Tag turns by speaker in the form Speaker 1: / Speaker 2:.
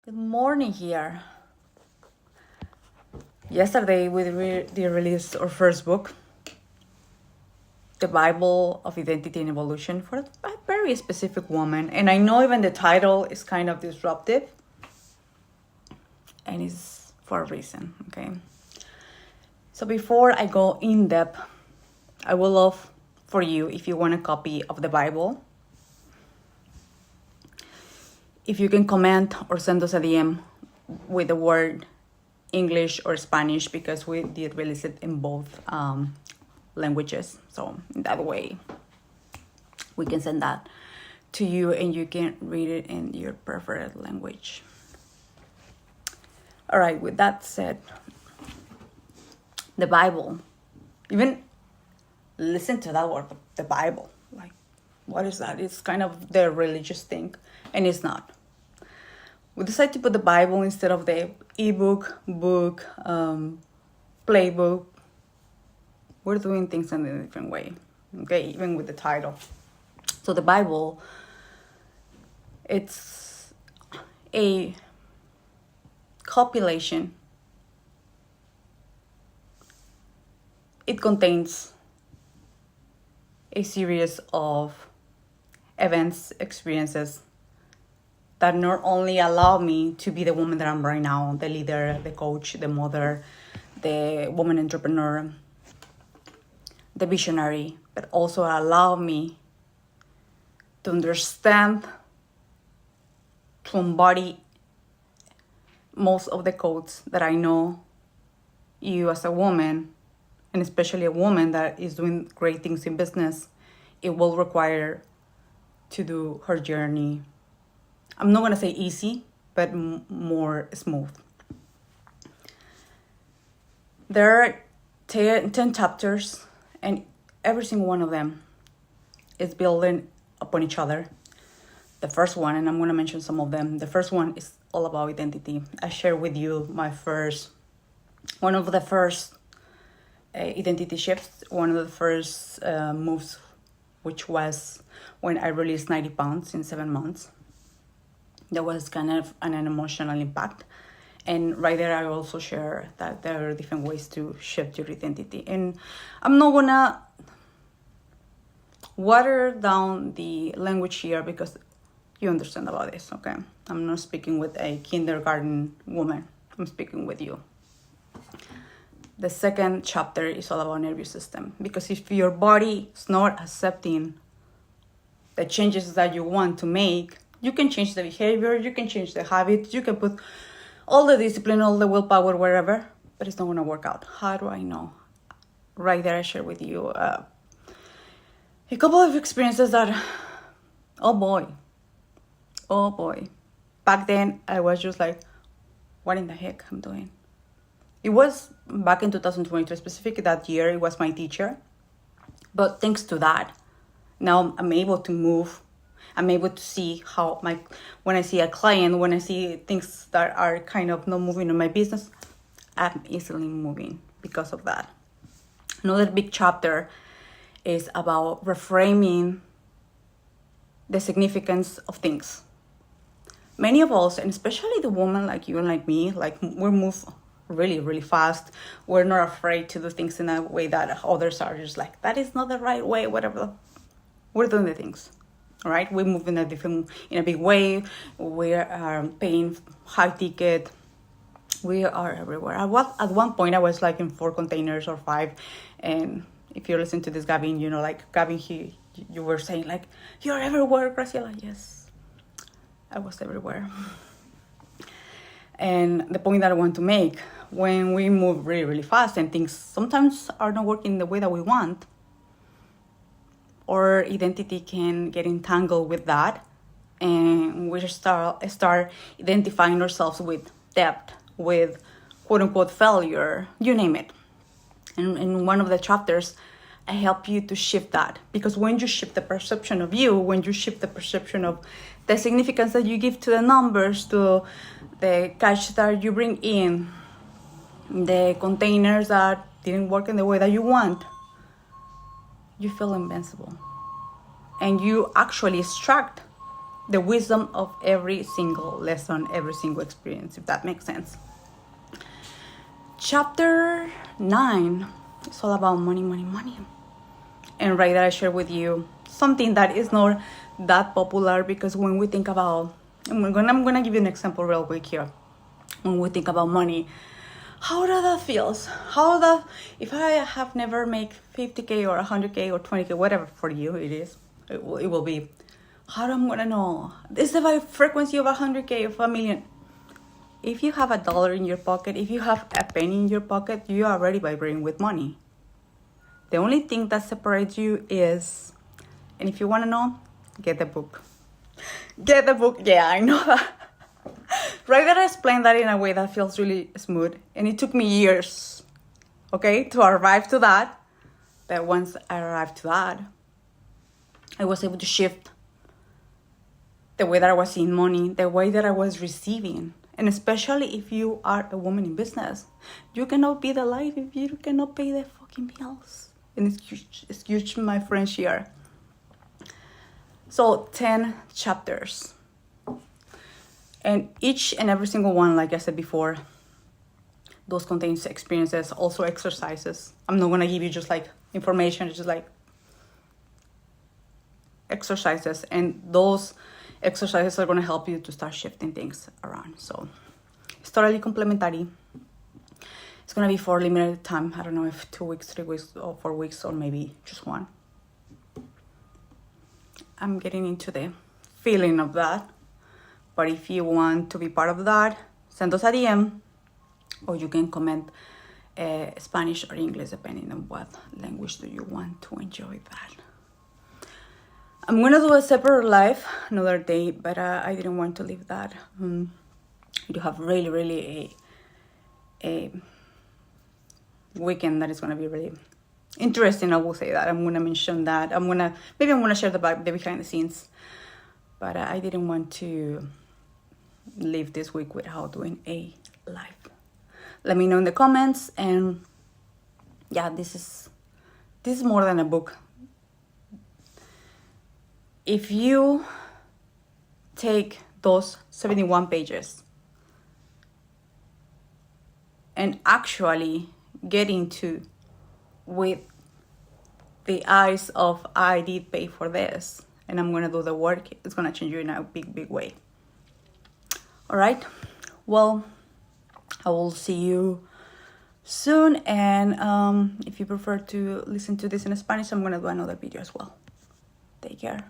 Speaker 1: Good morning here. Yesterday we released our first book, The Bible of Identity and Evolution, for a very specific woman. And I know even the title is kind of disruptive, and it's for a reason, okay? So before I go in depth, I would love for you, if you want a copy of the Bible, if you can comment or send us a DM with the word English or Spanish, because we did release it in both languages. So that way we can send that to you and you can read it in your preferred language. All right, with that said, the Bible, even listen to that word, the Bible. Like, what is that? It's kind of the religious thing, and it's not. We decided to put the Bible instead of the ebook, book, playbook. We're doing things in a different way, okay? Even with the title. So the Bible, it's a compilation. It contains a series of events, experiences that not only allow me to be the woman that I'm right now, the leader, the coach, the mother, the woman entrepreneur, the visionary, but also allow me to understand, to embody most of the codes that I know you as a woman, and especially a woman that is doing great things in business, it will require to do her journey. I'm not going to say easy, but more smooth. There are 10 chapters, and every single one of them is building upon each other. The first one, and I'm going to mention some of them. The first one is all about identity. I share with you one of the first identity shifts, one of the first moves, which was when I released 90 pounds in 7 months. That was kind of an emotional impact. And right there, I also share that there are different ways to shift your identity. And I'm not gonna water down the language here because you understand about this, okay? I'm not speaking with a kindergarten woman. I'm speaking with you. The second chapter is all about nervous system, because if your body is not accepting the changes that you want to make, you can change the behavior, you can change the habits, you can put all the discipline, all the willpower, wherever, but it's not going to work out. How do I know? Right there, I share with you a couple of experiences that, oh boy. Back then, I was just like, what in the heck I'm doing? It was back in 2022, specifically that year, it was my teacher. But thanks to that, now I'm able to move. I'm able to see how when I see a client, when I see things that are kind of not moving in my business, I'm easily moving because of that. Another big chapter is about reframing the significance of things. Many of us, and especially the woman like you and like me, like we move really, really fast. We're not afraid to do things in a way that others are just like, that is not the right way, whatever. We're doing the things. Right, we move in a big way. We are paying high ticket. We are everywhere. At one point, I was like in 4 containers or 5, and if you listen to this, Gavin, you know, like Gavin, you were saying like, you're everywhere, Graciela. Yes, I was everywhere. And the point that I want to make, when we move really, really fast and things sometimes are not working the way that we want, our identity can get entangled with that, and we start identifying ourselves with debt, with quote-unquote failure, you name it. And in one of the chapters, I help you to shift that, because when you shift the perception of you, when you shift the perception of the significance that you give to the numbers, to the cash that you bring in, the containers that didn't work in the way that you want, you feel invincible. And you actually extract the wisdom of every single lesson, every single experience, if that makes sense. Chapter 9 is all about money, money, money. And right there I share with you something that is not that popular, because when we think about, I'm gonna give you an example real quick here. When we think about money, how does that feels? How that, if I have never made 50K or 100K or 20K, whatever for you it is, it will be, how am I gonna know? This is the frequency of 100K, of a million. If you have $1 in your pocket, if you have a penny in your pocket, you are already vibrating with money. The only thing that separates you is, and if you want to know, get the book. Get the book. Yeah, I know that. Right, that I explained that in a way that feels really smooth. And it took me years, okay, to arrive to that. But once I arrived to that, I was able to shift the way that I was seeing money, the way that I was receiving. And especially if you are a woman in business, you cannot be the life if you cannot pay the fucking bills. And it's huge, my friends here. So 10 chapters. And each and every single one, like I said before, those contains experiences, also exercises. I'm not gonna give you just like information, it's just like exercises. And those exercises are gonna help you to start shifting things around. So it's totally complementary. It's gonna be for limited time. I don't know if 2 weeks, 3 weeks, or 4 weeks, or maybe just one. I'm getting into the feeling of that. But if you want to be part of that, send us a DM, or you can comment Spanish or English, depending on what language do you want to enjoy that. I'm gonna do a separate live another day, but I didn't want to leave that. You have really a weekend that is gonna be really interesting. I will say that. I'm gonna mention that. I'm gonna share the behind the scenes, but I didn't want to leave this week without doing a live. Let me know in the comments. And yeah, this is more than a book. If you take those 71 pages and actually get into with the eyes of, I did pay for this and I'm gonna do the work, it's gonna change you in a big way. All right, well, I will see you soon. And if you prefer to listen to this in Spanish, I'm gonna do another video as well. Take care.